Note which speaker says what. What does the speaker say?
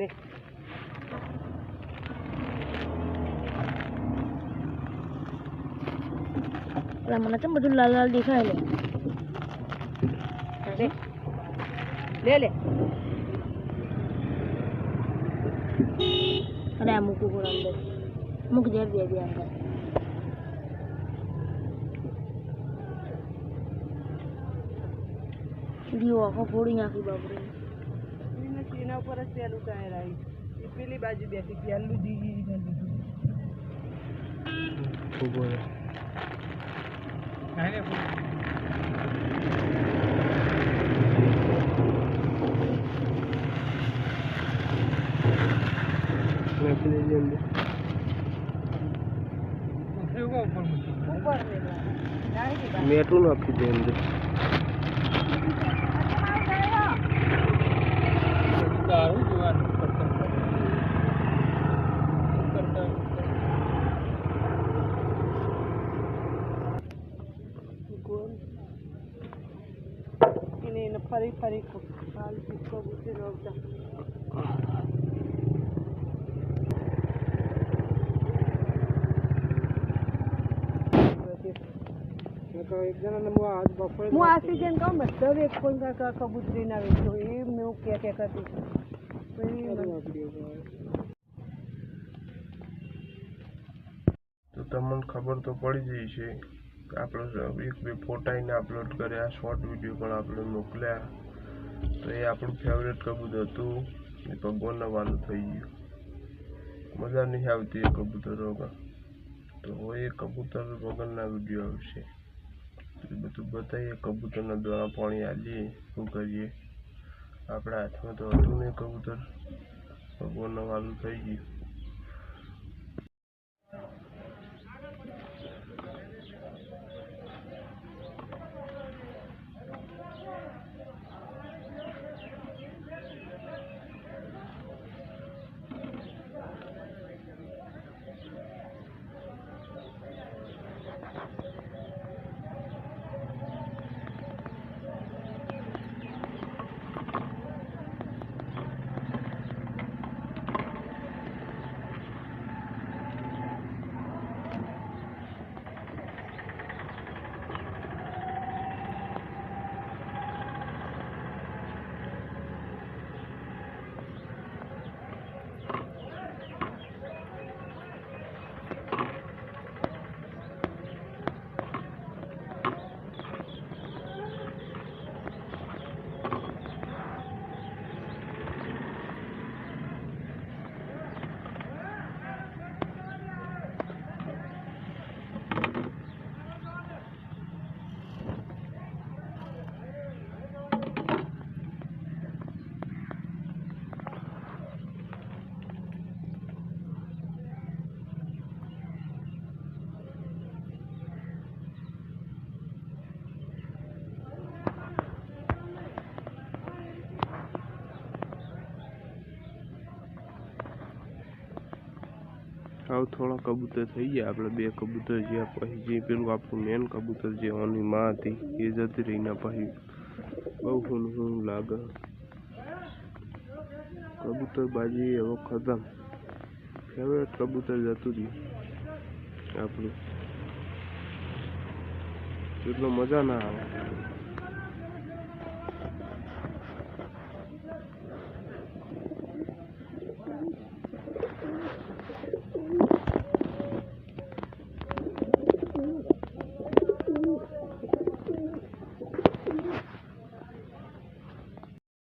Speaker 1: ले
Speaker 2: મને કેમ બધું લાલ લાલ દેખાય લે
Speaker 1: ले ले
Speaker 2: અરે આ મૂકું પણ અંદર મૂક દે બે બે અંદર દીવો આખો ફોડી નાખી બાપરે
Speaker 1: એના ઉપર જ પેલું કાંઈ રાઈ એ પેલી બાજુ બેઠી પેલું દીધી
Speaker 3: ઉભો રહે મેટલું નાખી દે અંદર
Speaker 1: તારું જોવાનું એને ફરી ફરી હાલ પીકો બુટી રોકતા એક જણાને હું આજ બપોરે હું આ સીઝન કહું બધા એક કોઈ કબૂતરી ના વેચો એ મેં કે કરતી
Speaker 3: તો તમને ખબર તો પડી જઈ છે કે આપણે એક બે ફોટા એને અપલોડ કર્યા શોર્ટ વિડીયો પણ આપણે મોકલ્યા તો એ આપણું ફેવરેટ કબૂતર હતું એ ભગવાનના વાલું થઈ ગયું મજા નહીં આવતી એ કબૂતરો તો એ કબૂતર વગરના વિડીયો આવશે એ બધું બતાવીએ કબૂતરના દાણા પાણી આલીએ શું કરીએ આપણા હાથમાં તો હતું નહીં કબૂતર ભગવાનના વાલું થઈ ગયું આવ થોડા કબૂતર થઈ ગયા આપણે બે કબૂતર જ્યાં પછી જે પેલું આપણું મેન કબૂતર જે ઓની માં હતી એ જતી રહીને પછી બહુ શું લાગે કબૂતર બાજી હવે ખતમ ફેવરેટ કબૂતર જતું રહ્યું આપણું એટલો મજા ના આવે